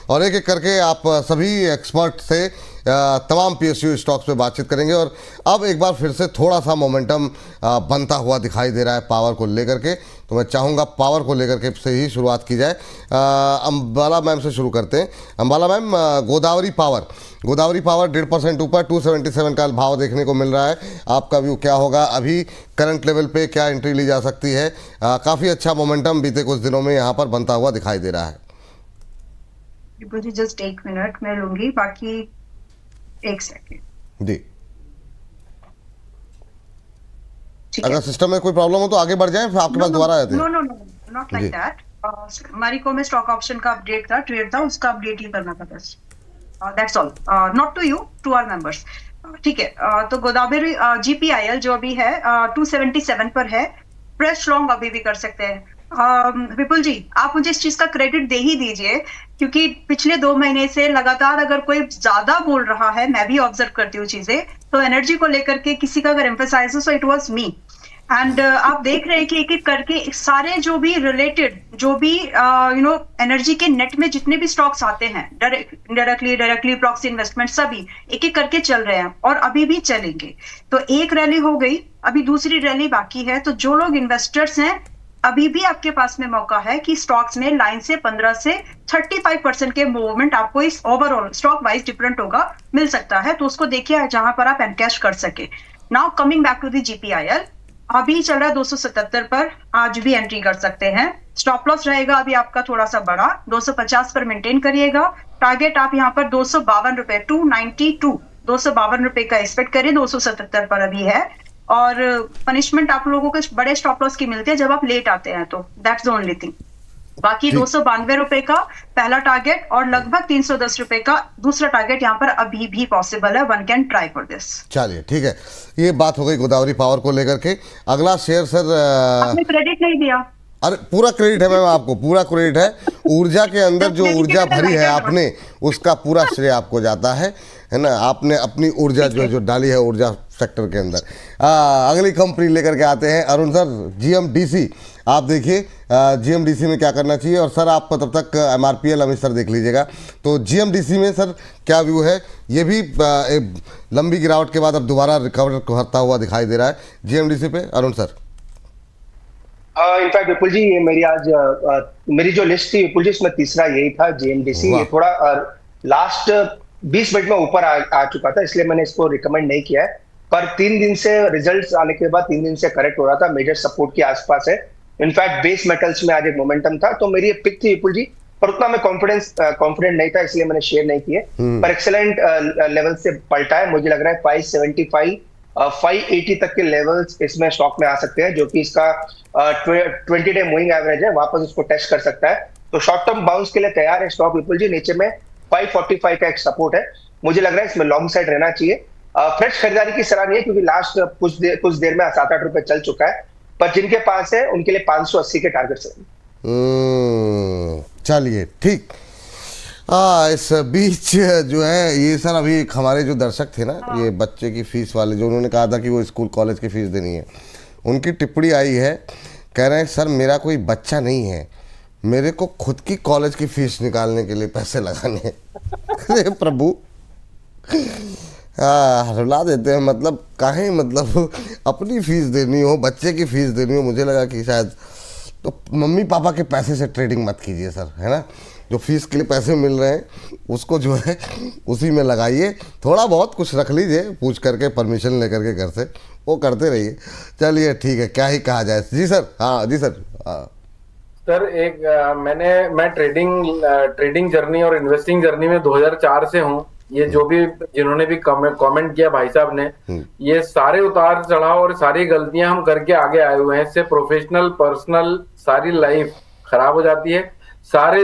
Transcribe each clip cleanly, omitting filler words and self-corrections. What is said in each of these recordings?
और एक एक करके आप सभी एक्सपर्ट से तमाम पीएसयू स्टॉक्स पे बातचीत करेंगे। और अब एक बार फिर से थोड़ा सा मोमेंटम बनता हुआ दिखाई दे रहा है पावर को लेकर के, तो मैं चाहूँगा पावर को लेकर के से ही शुरुआत की जाए। अंबाला मैम से शुरू करते हैं। अंबाला मैम, गोदावरी पावर 1.5% ऊपर 277 का भाव देखने को मिल रहा है। आपका व्यू क्या होगा? अभी करंट लेवल पे क्या एंट्री ली जा सकती है? काफ़ी अच्छा मोमेंटम बीते कुछ दिनों में यहाँ पर बनता हुआ दिखाई दे रहा है। मुझे जस्ट 1 मिनट मैं लूंगी, बाकी 1 सेकेंड जी। अगर सिस्टम में कोई प्रॉब्लम हो तो आगे बढ़ जाएं, फिर आपके पास दोबारा आते हैं। No no no, not like that. हमारी को में स्टॉक ऑप्शन का अपडेट था, ट्रेड था, उसका अपडेट ही करना था बस। That's all, not to you, to our members. ठीक है, तो गोदावरी जीपीआईएल जो अभी है 277 पर है। फ्रेश लॉन्ग अभी भी कर सकते हैं। विपुल जी, आप मुझे इस चीज का क्रेडिट दे ही दीजिए, क्योंकि पिछले 2 महीने से लगातार अगर कोई ज्यादा बोल रहा है, मैं भी ऑब्जर्व करती हूँ चीजें, तो एनर्जी को लेकर के किसी का अगर एम्फेसाइज हो so it was me. And आप देख रहे हैं कि एक एक करके सारे जो भी रिलेटेड, जो भी एनर्जी के नेट में जितने भी स्टॉक्स आते हैं, डायरेक्टली प्रॉक्सी इन्वेस्टमेंट, सभी एक एक करके चल रहे हैं और अभी भी चलेंगे। तो एक रैली हो गई, अभी दूसरी रैली बाकी है। तो जो लोग इन्वेस्टर्स हैं, अभी भी आपके पास में मौका है कि स्टॉक्स में लाइन से 15 से 35% के मूवमेंट आपको इस ओवरऑल स्टॉक वाइज डिफरेंट होगा, मिल सकता है। तो उसको देखिए जहां पर आप एनकैश कर सके। Now coming back to the GPIL, अभी चल रहा है 277 पर, आज भी एंट्री कर सकते हैं। स्टॉप लॉस रहेगा अभी आपका थोड़ा सा बड़ा, 250 पर मेंटेन करिएगा। टारगेट आप यहाँ पर 252 रुपए, 252 रुपए का एक्सपेक्ट करिए। 277 पर अभी है। और पनिशमेंट आप लोगों को बड़े स्टॉप लॉस की मिलती है जब आप लेट आते हैं, तो दैट्स द ओनली थिंग। बाकी 292 रुपए का पहला टारगेट और लगभग 310 रुपए का दूसरा टारगेट यहाँ पर अभी भी पॉसिबल है। One can try for this. चलिए ठीक है, ये बात हो गई गोदावरी पावर को लेकर के। अगला शेयर सर, आपने क्रेडिट नहीं दिया। अरे पूरा क्रेडिट है मैम, आपको पूरा क्रेडिट है। ऊर्जा के अंदर जो ऊर्जा भरी है आपने, उसका पूरा श्रेय आपको जाता है ना। आपने अपनी ऊर्जा जो डाली है ऊर्जा सेक्टर के अंदर। अगली कंपनी लेकर के आते हैं अरुण सर, जीएमडीसी। आप देखिए जीएमडीसी में क्या करना चाहिए। और सर आप तब तक एमआरपीएल अमित सर देख लीजिएगा। तो जीएमडीसी में सर क्या व्यू है? ये भी लंबी गिरावट के बाद अब दोबारा रिकवर करता हुआ दिखाई दे रहा है जीएमडीसी पे। अरुण सर। इनफैक्ट विपुल जी, ये मेरी जो लिस्ट थी विपुल जी, इसमें तीसरा यही था जीएमडीसी। ये थोड़ा लास्ट 20 मिनट में ऊपर आ चुका था, इसलिए मैंने इसको रिकमेंड नहीं किया है। पर 3 दिन से रिजल्ट्स आने के बाद 3 दिन से करेक्ट हो रहा था, मेजर सपोर्ट के आसपास है। इनफैक्ट बेस मेटल्स में आज एक मोमेंटम था, तो मेरी पिक थी विपुल जी, पर उतना मैं कॉन्फिडेंट नहीं था, इसलिए मैंने शेयर नहीं किए। पर एक्सेलेंट लेवल से पलटा है। मुझे लग रहा है 575 580 तक के लेवल्स इसमें स्टॉक में आ सकते हैं, जो कि इसका 20 डे मूविंग एवरेज है, वापस उसको टेस्ट कर सकता है। तो शॉर्ट टर्म बाउंस के लिए तैयार है स्टॉक विपुल जी। नीचे में 545 का एक सपोर्ट है, मुझे लग रहा है इसमें लॉन्ग साइड रहना चाहिए। फ्रेश खरीदारी की सलाह नहीं है, क्योंकि लास्ट कुछ देर में 7-8 रुपए चल चुका है। पर जिनके पास है उनके लिए 580 के टारगेट है। चलिए ठीक। इस बीच जो है ये सर, अभी हमारे जो दर्शक थे ना, ये बच्चे की फीस वाले, जो उन्होंने कहा था कि वो स्कूल कॉलेज की फीस देनी है, उनकी टिप्पणी आई है। कह रहे हैं सर मेरा कोई बच्चा नहीं है, मेरे को खुद की कॉलेज की फीस निकालने के लिए पैसे लगाने हैं। अरे प्रभु, रुला देते हैं। मतलब काहे, मतलब अपनी फीस देनी हो, बच्चे की फीस देनी हो। मुझे लगा कि शायद तो मम्मी पापा के पैसे से ट्रेडिंग मत कीजिए सर, है ना। जो फीस के लिए पैसे मिल रहे हैं उसको जो है उसी में लगाइए। थोड़ा बहुत कुछ रख लीजिए, पूछ करके परमिशन लेकर के घर से, वो करते रहिए। चलिए ठीक है, क्या ही कहा जाए। जी सर। हाँ जी सर। सर एक मैं ट्रेडिंग जर्नी और इन्वेस्टिंग जर्नी में 2004 से हूँ। ये जो भी जिन्होंने भी कमेंट किया भाई साहब ने, ये सारे उतार चढ़ाव और सारी गलतियां हम करके आगे आए हुए हैं। इससे प्रोफेशनल पर्सनल सारी लाइफ खराब हो जाती है। सारे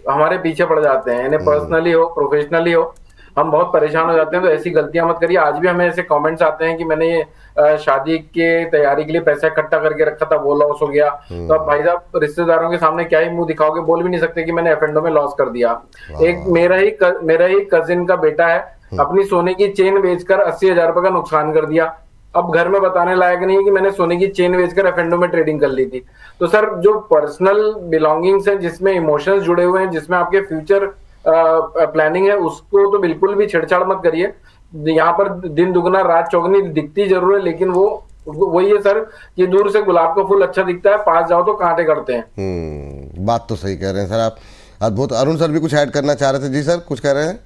हमारे पीछे पड़ जाते हैं, इन्हें पर्सनली हो प्रोफेशनली हो, हम बहुत परेशान हो जाते हैं। तो ऐसी गलतियां मत करिए। आज भी हमें ऐसे कमेंट्स आते हैं कि मैंने ये शादी के तैयारी के लिए पैसा इकट्ठा करके रखा था, वो लॉस हो गया। तो अब भाई साहब रिश्तेदारों के सामने क्या ही मुंह दिखाओगे, बोल भी नहीं सकते कि मैंने एफ&ओ में लॉस कर दिया। एक मेरा ही कजिन का बेटा है, अपनी सोने की चेन बेचकर 80,000 रुपए का नुकसान कर दिया। अब घर में बताने लायक नहीं है कि मैंने सोने की चेन बेचकर एफ&ओ में ट्रेडिंग कर ली थी। तो सर जो पर्सनल बिलोंगिंग्स हैं, जिसमें इमोशंस जुड़े हुए हैं, जिसमें आपके फ्यूचर प्लानिंग है उसको तो बिल्कुल भी छेड़छाड़ मत करिए। यहाँ पर दिन दुगना रात चौगनी दिखती जरूर है, लेकिन वो वही है सर, ये दूर से गुलाब का फूल अच्छा दिखता है, पास जाओ तो कांटे करते हैं। बात तो सही कह रहे हैं सर आप। अद्भुत। अरुण सर भी कुछ ऐड करना चाह रहे थे। जी सर, कुछ कह रहे हैं?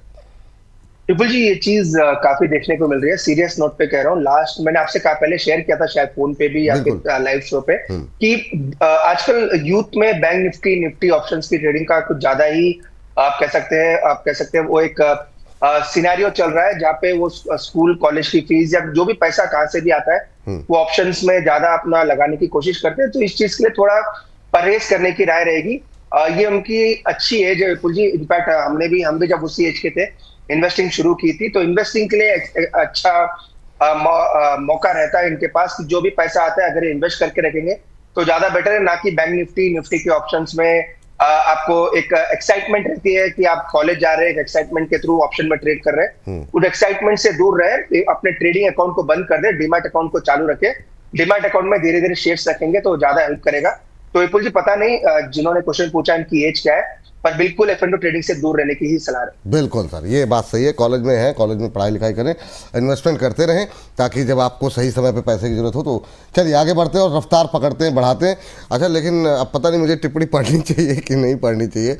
विपुल जी, ये चीज काफी देखने को मिल रही है। सीरियस नोट पे कह रहा हूँ, लास्ट मैंने आपसे पहले शेयर किया था शायद फोन पे भी या फिर लाइव शो पे, कि आजकल यूथ में बैंक निफ्टी ऑप्शंस की ट्रेडिंग का कुछ ज्यादा ही आप कह सकते हैं वो एक सिनेरियो चल रहा है, जहाँ पे वो स्कूल कॉलेज की फीस या जो भी पैसा कहाँ से भी आता है वो ऑप्शंस में ज्यादा अपना लगाने की कोशिश करते हैं। तो इस चीज के लिए थोड़ा परहेज करने की राय रहेगी। ये उनकी अच्छी एज है विपुल जी। इनफैक्ट हम भी जब उसी एज के थे, इन्वेस्टिंग शुरू की थी, तो इन्वेस्टिंग के लिए अच्छा मौका रहता है इनके पास कि जो भी पैसा आता है अगर इन्वेस्ट करके रखेंगे तो ज्यादा बेटर है, ना कि बैंक निफ्टी के ऑप्शंस में आपको एक एक्साइटमेंट रहती है कि आप कॉलेज जा रहे हैं, एक्साइटमेंट के थ्रू ऑप्शन में ट्रेड कर रहे हैं। उस एक्साइटमेंट से दूर रहे, अपने ट्रेडिंग अकाउंट को बंद कर दे, डीमैट अकाउंट को चालू रखे। डीमैट अकाउंट में धीरे धीरे शेयर्स रखेंगे तो ज्यादा हेल्प करेगा। तो विपुल जी, पता नहीं जिन्होंने क्वेश्चन पूछा इनकी एज क्या है, पर बिल्कुल F&O ट्रेडिंग से दूर रहने की ही सलाह है। बिल्कुल सर, ये बात सही है। कॉलेज में है, कॉलेज में पढ़ाई लिखाई करें, इन्वेस्टमेंट करते रहें, ताकि जब आपको सही समय पे पैसे की जरूरत हो तो चलिए आगे बढ़ते हैं और रफ्तार पकड़ते हैं, बढ़ाते हैं। अच्छा, लेकिन अब पता नहीं मुझे टिप्पणी पढ़नी चाहिए कि नहीं पढ़नी चाहिए,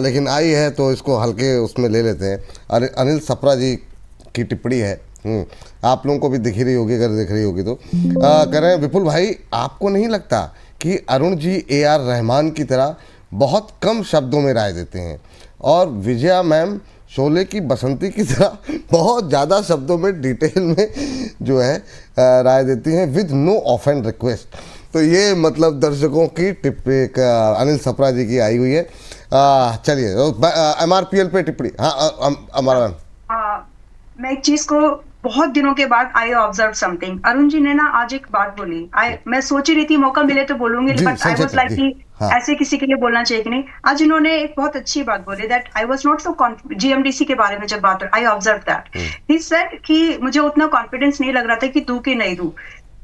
लेकिन आई है तो इसको हल्के उसमें ले लेते हैं। अनिल सप्रा जी की टिप्पणी है, आप लोगों को भी दिख रही होगी, अगर दिख रही होगी तो। कह रहे हैं, विपुल भाई आपको नहीं लगता कि अरुण जी AR रहमान की तरह बहुत कम शब्दों में राय देते हैं, और विजया मैम शोले की बसंती की तरह बहुत ज़्यादा शब्दों में डिटेल में जो है राय देती हैं, विद नो ऑफेंड रिक्वेस्ट। तो ये मतलब दर्शकों की अनिल सप्रा जी की आई हुई है। चलिए MRPL पे टिप्पणी। हाँ हमारा मैम, मैं एक चीज को बहुत दिनों के बाद I observe something. Arun ji ने ना आज एक बात बोली, मैं सोच रही थी मौका मिले तो बोलूंगी, बट आई वाज लाइक कि ऐसे किसी के लिए बोलना चाहिए कि नहीं। आज इन्होंने एक बहुत अच्छी बात बोली, that I was not so GMDC के बारे में जब बात I observe that he said कि मुझे उतना कॉन्फिडेंस नहीं लग रहा था कि दूं कि नहीं दूं।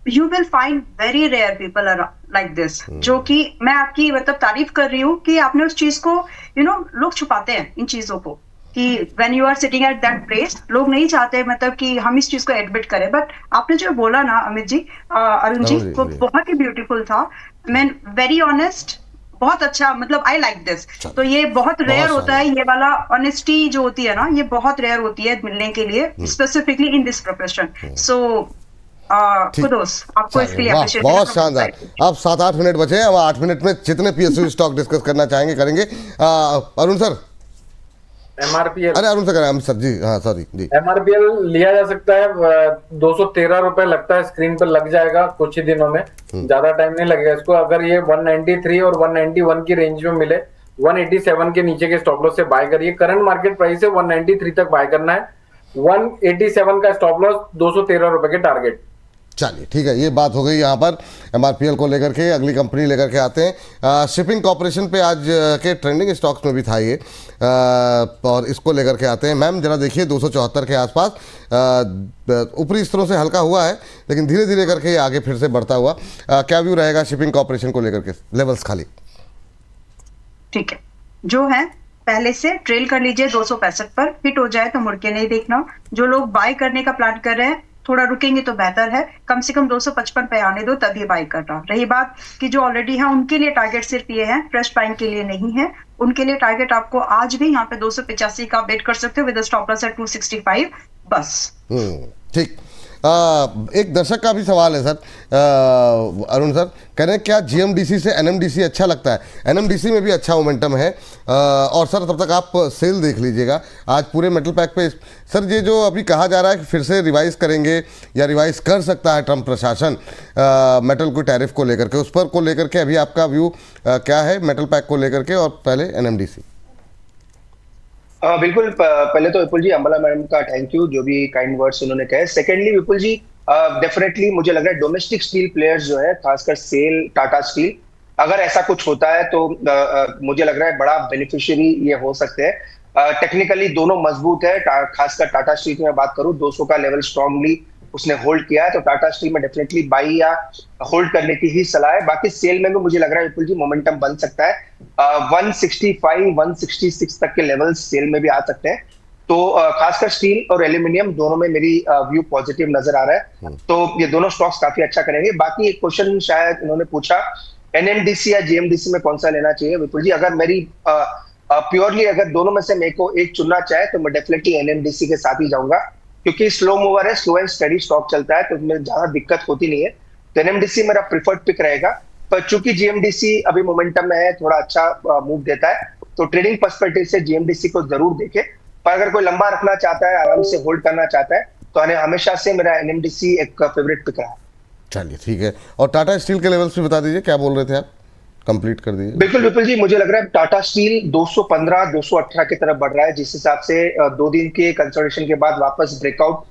You will find very rare people like this, जो कि मैं आपकी मतलब तारीफ कर रही हूँ कि आपने उस चीज को लोग छुपाते हैं इन चीजों को, कि when you are sitting at that place, लोग नहीं चाहते मतलब कि हम इस चीज को एडमिट करें। बट आपने जो बोला ना अमित जी, अरुण जी, वो बहुत ही ब्यूटीफुल था। मैं वेरी ऑनेस्ट, बहुत अच्छा, मतलब आई लाइक दिस। तो ये बहुत रेयर होता है, ये वाला ऑनेस्टी जो होती है ना, ये बहुत रेयर होती है मिलने के लिए, स्पेसिफिकली इन दिस प्रोफेशन। सो कुदोस आपको इसके लिए अप्रिशिएट। बहुत शानदार। अब 7-8 मिनट बचे हैं, अब 8 मिनट में जितने PSU स्टॉक डिस्कस करना चाहेंगे करेंगे। अरुण सर, MRPL, अरे अरुण सर, सर जी, हाँ सॉरी जी, MRPL लिया जा सकता है। 213 रुपए लगता है, स्क्रीन पर लग जाएगा कुछ ही दिनों में, ज्यादा टाइम नहीं लगेगा इसको। अगर ये 193 और 191 की रेंज में मिले, 187 के नीचे के स्टॉप लॉस से बाय करिए। करंट मार्केट प्राइस है 193 तक बाय करना है, 187 का स्टॉप लॉस, 213 रुपए के टारगेट। चलिए ठीक है, ये बात हो गई यहाँ पर MRPL को लेकर के। अगली कंपनी लेकर के आते हैं। शिपिंग कॉर्पोरेशन पे आज के ट्रेंडिंग स्टॉक्स में भी था ये, और इसको लेकर के आते हैं। मैम जरा देखिए 274 के आसपास ऊपरी स्तरों से हल्का हुआ है, लेकिन धीरे धीरे करके ये आगे फिर से बढ़ता हुआ। क्या व्यू रहेगा शिपिंग कॉर्पोरेशन को लेकर के? लेवल्स खाली, ठीक है, जो है पहले से ट्रेल कर लीजिए 265 पर, हिट हो जाए तो मुड़ के नहीं देखना। जो लोग बाय करने का प्लान कर रहे हैं, थोड़ा रुकेंगे तो बेहतर है, कम से कम 255 पे आने दो तभी बाय करना। रही बात कि जो ऑलरेडी है उनके लिए टारगेट सिर्फ ये है, फ्रेश बाइंग के लिए नहीं है। उनके लिए टारगेट आपको आज भी यहाँ पे 285 का वेट कर सकते हो, विद स्टॉप लॉस एट 265 बस। ठीक। एक दर्शक का भी सवाल है सर, अरुण सर कह रहे हैं क्या GMDC से NMDC अच्छा लगता है? NMDC में भी अच्छा मोमेंटम है, और सर तब तक आप सेल देख लीजिएगा आज पूरे मेटल पैक पे। सर ये जो अभी कहा जा रहा है कि फिर से रिवाइज करेंगे या रिवाइज कर सकता है ट्रम्प प्रशासन मेटल को टैरिफ को लेकर के, उस पर को लेकर के अभी आपका व्यू क्या है मेटल पैक को लेकर के, और पहले NMDC? बिल्कुल, पहले तो विपुल जी अंबाला मैडम का थैंक यू, जो भी काइंड वर्ड्स उन्होंने कहे। सेकेंडली विपुल जी, डेफिनेटली मुझे लग रहा है डोमेस्टिक स्टील प्लेयर्स जो है, खासकर सेल, टाटा स्टील, अगर ऐसा कुछ होता है तो मुझे लग रहा है बड़ा बेनिफिशियरी ये हो सकते हैं। टेक्निकली दोनों मजबूत है, खासकर टाटा स्टील की मैं बात करूं, 200 का लेवल स्ट्रांगली उसने होल्ड किया है, तो टाटा स्टील में डेफिनेटली बाई या होल्ड करने की ही सलाह है। बाकी सेल में भी मुझे लग रहा है विपुल जी मोमेंटम बन सकता है, 165 166 तक के लेवल्स सेल में भी आ सकते हैं। तो खासकर स्टील और एल्यूमिनियम दोनों में मेरी व्यू पॉजिटिव नजर आ रहा है, तो ये दोनों स्टॉक्स काफी अच्छा करेंगे। बाकी एक क्वेश्चन शायद उन्होंने पूछा एनएमडीसी या जीएमडीसी में कौन सा लेना चाहिए। विपुल जी अगर मेरी प्योरली अगर दोनों में से मेरे को एक चुनना चाहे तो मैं डेफिनेटली एनएमडीसी के साथ ही जाऊंगा, क्योंकि स्लो मूवर है, स्लो एंड स्टडी स्टॉक चलता है, तो उसमें ज्यादा दिक्कत होती नहीं है। तो एनएमडीसी मेरा प्रिफर्ड पिक रहेगा। पर चूंकि जीएमडीसी अभी मोमेंटम में है, थोड़ा अच्छा मूव देता है, तो ट्रेडिंग पर्सपेक्टिव से जीएमडीसी को जरूर देखे। पर अगर कोई लंबा रखना चाहता है, आराम से होल्ड करना चाहता है, तो हमेशा से मेरा एनएमडीसी एक फेवरेट पिक रहा है। चलिए ठीक है, और टाटा स्टील के लेवल्स भी बता दीजिए, क्या बोल रहे थे आप, कंप्लीट कर दीजिए। बिल्कुल विपुल जी, मुझे लग रहा है टाटा स्टील 215 218 की तरफ बढ़ रहा है, जिस हिसाब से 2 दिन के कंसोलिडेशन के बाद वापस ब्रेकआउट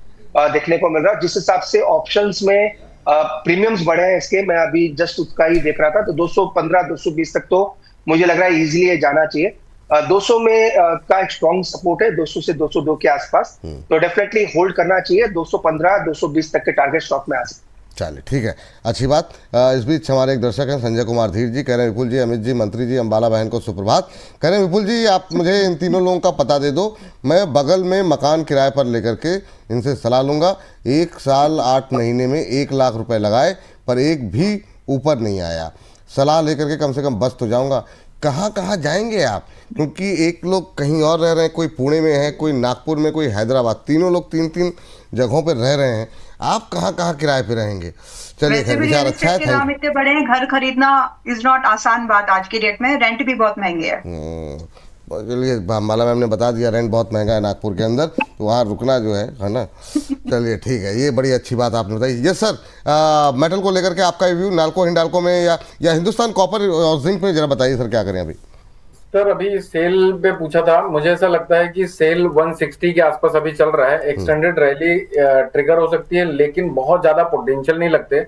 देखने को मिल रहा है। जिस हिसाब से ऑप्शंस में प्रीमियम्स बढ़े हैं इसके, मैं अभी जस्ट उसका ही देख रहा था, तो 215 220 तक तो मुझे लग रहा है इजीली जाना चाहिए। 200 में का एक स्ट्रॉन्ग सपोर्ट है, 200 से 202 के आसपास, तो डेफिनेटली होल्ड करना चाहिए। 215 220 तक के टारगेट स्टॉक में आ सकते। चलिए ठीक है, अच्छी बात। इस बीच हमारे एक दर्शक हैं संजय कुमार धीर जी, कह रहे हैं विपुल जी, अमित जी, मंत्री जी, अंबाला बहन को सुप्रभात। कह रहे हैं विपुल जी आप मुझे इन तीनों लोगों का पता दे दो, मैं बगल में मकान किराए पर लेकर के इनसे सलाह लूँगा। 1 साल 8 महीने में 1 लाख रुपए लगाए पर एक भी ऊपर नहीं आया, सलाह लेकर के कम से कम बच तो जाऊँगा। कहाँ कहाँ जाएंगे आप, क्योंकि एक लोग कहीं और रह रहे हैं, कोई पुणे में है, कोई नागपुर में, कोई हैदराबाद, तीनों लोग 3-3 जगहों पर रह रहे हैं, आप कहाँ कहाँ किराए पे रहेंगे। चलिए खैर, विचार अच्छा है। दाम इतने बड़े हैं, घर खरीदना इज नॉट आसान बात आज की डेट में, रेंट भी बहुत महंगे है। चलिए, माला मैम ने बता दिया रेंट बहुत महंगा है नागपुर के अंदर, तो वहाँ रुकना जो है ना। चलिए ठीक है, ये बड़ी अच्छी बात आपने बताई। यस सर, मेटल को लेकर के आपका रिव्यू नाल्को हिंडाल्को में या हिंदुस्तान कॉपर और जिंक में जरा बताइए सर, क्या करें अभी। सर अभी सेल पे पूछा था, मुझे ऐसा लगता है कि सेल 160 के आसपास अभी चल रहा है। एक्सटेंडेड रैली ट्रिगर हो सकती है, लेकिन बहुत ज्यादा पोटेंशियल नहीं लगते।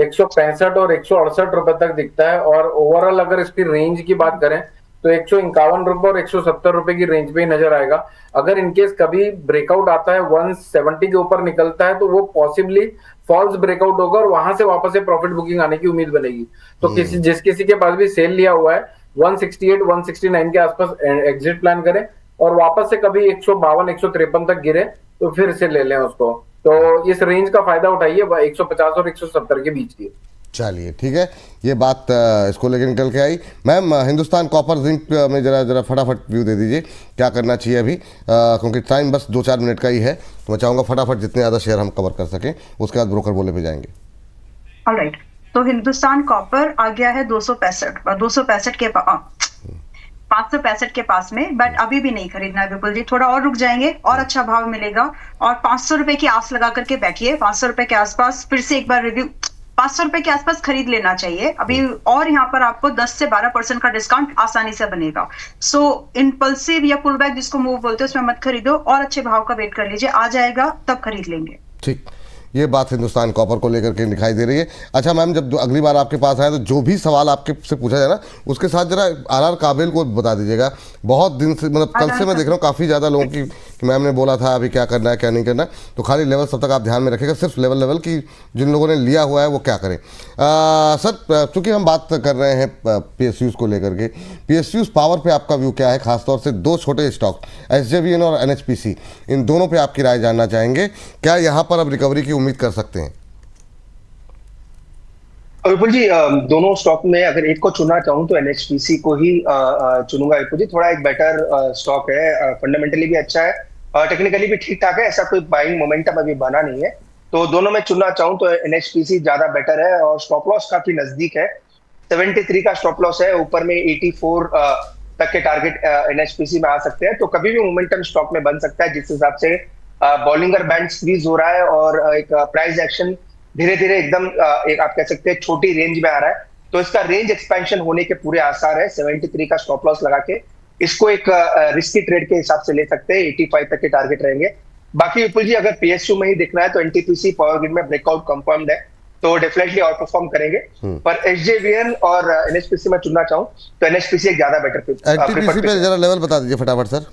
165 और 168 रुपए तक दिखता है, और ओवरऑल अगर इसकी रेंज की बात करें तो 151 रुपए और 170 रुपए की रेंज पे ही नजर आएगा। अगर इनकेस कभी ब्रेकआउट आता है 170 के ऊपर निकलता है, तो वो पॉसिबली फॉल्स ब्रेकआउट होगा और वहां से वापस से प्रॉफिट बुकिंग आने की उम्मीद बनेगी। तो जिस किसी के पास भी सेल लिया हुआ है 168 169 के आसपास एग्जिट प्लान करें, और वापस से कभी 152 153 तक गिरे तो फिर से ले लें उसको। तो इस रेंज का फायदा उठाइए, 150 और 170 के बीच की। चलिए ठीक है, ये बात इसको लेकर निकल के आई। मैम हिंदुस्तान कॉपर जिंक में जरा फटाफट व्यू दे दीजिए, क्या करना चाहिए अभी, क्योंकि टाइम बस 2-4 मिनट का ही है, तो मैं चाहूँगा फटाफट जितने ज़्यादा शेयर हम कवर कर सकें, उसके बाद ब्रोकर बोले पे जाएंगे। ऑलराइट, तो हिंदुस्तान कॉपर आ गया है 265 के 565 के पास में, बट अभी भी नहीं खरीदना है विपुल जी, थोड़ा और रुक जाएंगे और अच्छा भाव मिलेगा। और 500 रुपए की आस लगा करके बैठिए, 500 रुपए के आसपास फिर से एक बार रिव्यू, 500 रुपए के आसपास खरीद लेना चाहिए अभी, और यहाँ पर आपको 10 से 12% का डिस्काउंट आसानी से बनेगा। सो इम्पल्सिव या पुल बैक जिसको मूव बोलते हैं उसमें मत खरीदो, और अच्छे भाव का वेट कर लीजिए, आ जाएगा तब खरीद लेंगे। ठीक, ये बात हिंदुस्तान कॉपर को लेकर के दिखाई दे रही है। अच्छा मैम, जब अगली बार आपके पास आए तो जो भी सवाल आपके से पूछा जाए ना, उसके साथ जरा आर काबिल को बता दीजिएगा। बहुत दिन से, मतलब कल से मैं देख रहा हूँ काफ़ी ज़्यादा लोगों की कि मैम ने बोला था अभी क्या करना है क्या नहीं करना, तो खाली लेवल सब तक आप ध्यान में रखिएगा, सिर्फ लेवल की जिन लोगों ने लिया हुआ है वो क्या करें। सर चूँकि हम बात कर रहे हैं PSUs को लेकर के, PSUs पावर पे आपका व्यू क्या है, खासतौर से 2 छोटे स्टॉक SJVN और NHPC, इन दोनों पे आपकी राय जानना चाहेंगे। क्या यहाँ पर अब रिकवरी की उम्मीद कर सकते हैं? विपुल जी, दोनों स्टॉक में अगर एक को चुनना चाहूँ तो NHPC को ही चुनूंगा विपुल जी। थोड़ा एक बेटर स्टॉक है, फंडामेंटली भी अच्छा है, टेक्निकली भी ठीक ठाक है, ऐसा कोई बाइंग मोमेंटम अभी बना नहीं है, तो दोनों में चुनना चाहूँ तो NHPC ज्यादा बेटर है, और स्टॉप लॉस काफी नजदीक है, 73 का स्टॉप लॉस है, ऊपर में 84 तक के टारगेट NHPC में आ सकते हैं, तो कभी भी मोमेंटम स्टॉक में बन सकता है। जिस हिसाब से बॉलिंगर बैंड स्क्वीज हो रहा है और एक प्राइस एक्शन धीरे धीरे एकदम एक आप कह सकते हैं छोटी रेंज में आ रहा है, तो इसका रेंज एक्सपेंशन होने के पूरे आसार है। 73 का स्टॉप लॉस लगा के इसको एक रिस्की ट्रेड के हिसाब से ले सकते हैं, 85 तक के टारगेट रहेंगे। बाकी विपुल जी, अगर PSU में ही देखना है तो NTPC पावर ग्रिड में ब्रेकआउट कंफर्म्ड है, तो डेफिनेटली आउट परफॉर्म करेंगे। पर SJVN और NHPC में चुनना चाहूँ तो NHPC एक ज्यादा बेटर NTPC पे जरा लेवल बता दीजिए फटाफट सर।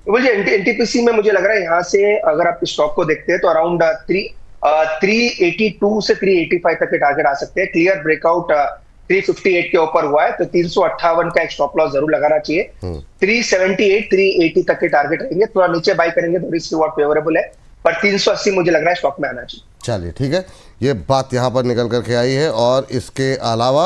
मुझे एनटीपीसी में मुझे लग रहा है यहाँ से अगर आप स्टॉक को देखते हैं तो अराउंड 382 से 385 तक के टारगेट आ सकते हैं। क्लियर ब्रेकआउट 358 के ऊपर हुआ है तो 358 का एक स्टॉप लॉस जरूर लगाना चाहिए। 378 380 तक के टारगेट रहेंगे, थोड़ा नीचे बाई करेंगे तो रिस्क रिवॉर्ड फेवरेबल है, पर 380 मुझे लग रहा है स्टॉक में आना चाहिए। चलिए ठीक है, ये बात यहाँ पर निकल करके आई है। और इसके अलावा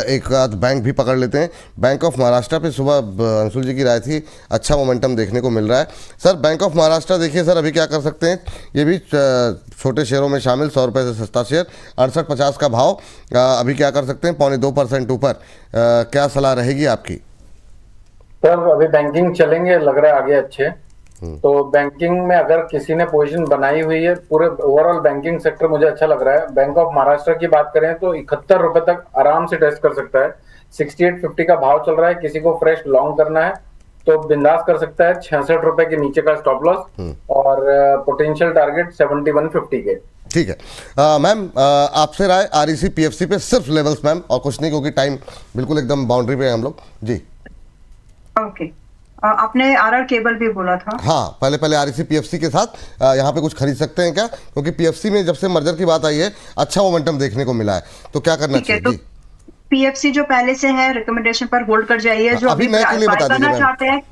एक आध बैंक भी पकड़ लेते हैं। बैंक ऑफ महाराष्ट्र पे सुबह अंशुल जी की राय थी, अच्छा मोमेंटम देखने को मिल रहा है। सर बैंक ऑफ महाराष्ट्र देखिए सर, अभी क्या कर सकते हैं, ये भी छोटे शेयरों में शामिल, 100 रुपये से सस्ता शेयर, 68.50 का भाव, अभी क्या कर सकते हैं, 0.25% ऊपर, क्या सलाह रहेगी आपकी? सर अभी बैंकिंग चलेंगे, लग रहा है आगे अच्छे। तो बैंकिंग में अगर किसी ने पोजीशन बनाई हुई है, पूरे ओवरऑल बैंकिंग सेक्टर मुझे अच्छा लग रहा है। बैंक ऑफ महाराष्ट्र की बात करें तो 71 रुपए तक आराम से टेस्ट कर सकता है। 68.50 का भाव चल रहा है, किसी को फ्रेश लॉन्ग करना है तो बिंदास कर सकता है। 66 रुपए के नीचे का स्टॉप लॉस और पोटेंशियल टारगेट 71.50 के। ठीक है मैम, आपसे राय आरईसी पीएफसी पे सिर्फ लेवल्स मैम, और कुछ नहीं, क्योंकि टाइम बिल्कुल एकदम बाउंड्री पे है हम लोग जी। ओके, आपने आरआर केबल भी बोला था। हाँ, पहले आरईसी पीएफसी के साथ यहाँ पे कुछ खरीद सकते हैं क्या, क्योंकि पीएफसी में जब से मर्जर की बात आई है अच्छा मोमेंटम देखने को मिला है, तो क्या करना चाहिए? तो जी पीएफसी जो पहले से है रिकमेंडेशन पर होल्ड कर जाइए। जो अभी अभी नए के लिए बाय बता करना दीजिए चाहते हैं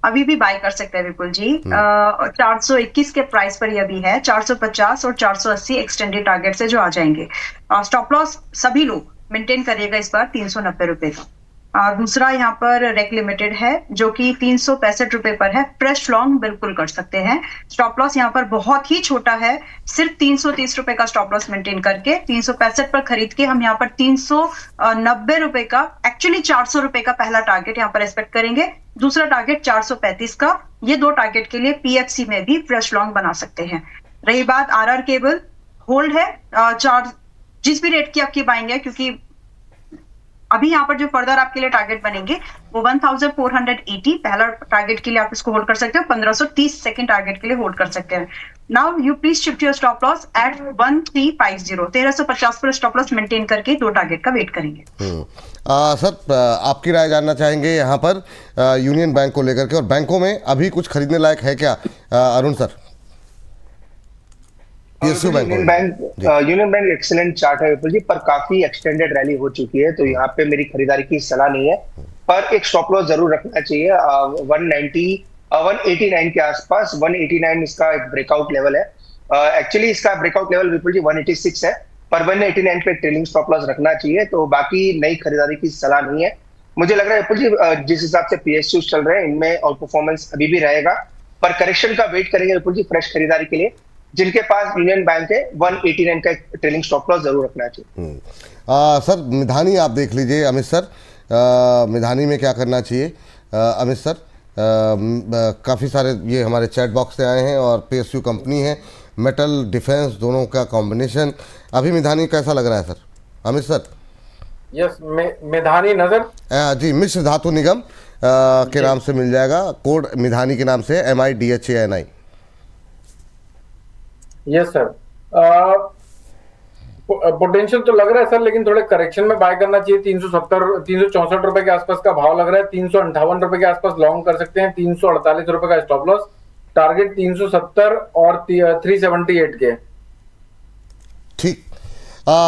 अभी भी बाय कर सकते हैं विपुल जी। 421 के प्राइस पर ये अभी है। 450 और 480 एक्सटेंडेड टारगेट से जो आ जाएंगे। स्टॉप लॉस सभी लोग मेंटेन करिएगा इस बार 390 रुपए का। दूसरा यहाँ पर रेक लिमिटेड है जो कि 365 रुपए पर है। फ्रेश लॉन्ग बिल्कुल कर सकते हैं। स्टॉप लॉस यहाँ पर बहुत ही छोटा है, सिर्फ 330 रुपए का स्टॉप लॉस मेंटेन करके 365 पर खरीद के हम यहाँ पर 390 रुपए का, एक्चुअली 400 रुपए का पहला टारगेट यहाँ पर एक्सपेक्ट करेंगे। दूसरा टारगेट 435 का। ये दो टारगेट के लिए पीएफसी में भी फ्रेश लॉन्ग बना सकते हैं। रही बात आरआर केबल, होल्ड है। जिस भी रेट की आपकी बाइंग है, क्योंकि अभी यहाँ पर जो फर्दर आपके लिए टारगेट बनेंगे वो 1480 पहला टारगेट के लिए आप इसको होल्ड कर सकते हो। 1530 सेकंड टारगेट के लिए होल्ड कर सकते हैं। Now you please shift your stop loss at 1350। 1350 पर स्टॉप लॉस मेंटेन करके दो टारगेट का वेट करेंगे। सर आपकी राय जानना चाहेंगे यहाँ पर यूनियन बैंक को लेकर के, और बैंकों में अभी कुछ खरीदने लायक है क्या Arun sir? Union bank excellent chart है विपुल जी, पर काफी एक्सटेंडेड रैली हो चुकी है, तो यहाँ पे मेरी खरीदारी की सलाह नहीं है, पर एक स्टॉप लॉस जरूर रखना चाहिए 189 के आसपास। 189 इसका एक ब्रेकआउट लेवल है। एक्चुअली इसका ब्रेकआउट लेवल विपुल जी 186 है, पर 189 पे ट्रेलिंग स्टॉप लॉस रखना चाहिए। तो बाकी नई खरीदारी की सलाह नहीं है। मुझे लग रहा है विपुल जी जिस हिसाब से पीएसयू चल रहे हैं इनमें आउट परफॉर्मेंस अभी भी रहेगा, पर करेक्शन का वेट करेंगे विपुल जी फ्रेश खरीदारी के लिए। जिनके पास यूनियन बैंक है 189 का ट्रेलिंग स्टॉप लॉस जरूर रखना चाहिए। सर मिधानी आप देख लीजिए अमित सर, मिधानी में क्या करना चाहिए अमित सर? काफ़ी सारे ये हमारे चैट बॉक्स से आए हैं, और पीएसयू कंपनी है, मेटल डिफेंस दोनों का कॉम्बिनेशन, अभी मिधानी कैसा लग रहा है sir Amit sir? Yes, Midhani नजर जी, मिश्र धातु निगम के नाम से मिल जाएगा, कोड मिधानी के नाम से MIDHANI। यस सर, पोटेंशियल तो लग रहा है सर, लेकिन थोड़े करेक्शन में बाय करना चाहिए। 364 रुपए के आसपास का भाव लग रहा है। 358 रुपए के आसपास लॉन्ग कर सकते हैं। 348 रुपए का स्टॉप लॉस, टारगेट 370 और 378 के। ठीक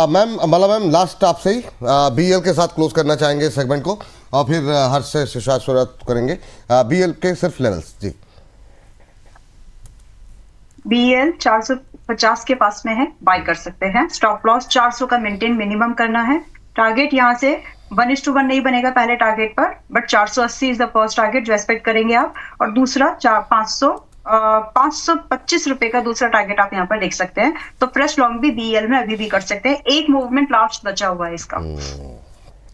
मैम, मैम लास्ट आपसे ही बीएल के साथ क्लोज करना चाहेंगे सेगमेंट को, और फिर हर्ष से शुरुआत करेंगे। बीएल के सिर्फ लेवल्स जी। बीएल 450 के पास में है, बाय कर सकते हैं। स्टॉप लॉस 400 का मेंटेन मिनिमम करना है। टारगेट यहाँ से 1:1 नहीं बनेगा पहले टारगेट पर, but 480 is the first target जो एक्सपेक्ट करेंगे आप। और दूसरा 525 रुपए का दूसरा टारगेट आप यहाँ पर देख सकते हैं। तो फ्रेश लॉन्ग भी बीएल में अभी भी कर सकते हैं। एक मूवमेंट लास्ट बचा हुआ है इसका।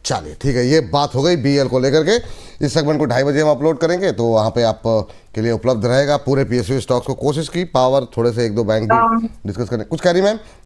चलिए ठीक है, ये बात हो गई बीएल को लेकर के। इस सेगमेंट को 2:30 बजे हम अपलोड करेंगे, तो वहाँ पे आप के लिए उपलब्ध रहेगा पूरे पीएसयू स्टॉक्स को। कोशिश की पावर थोड़े से 1-2 बैंक भी डिस्कस करने। कुछ कह रही मैम?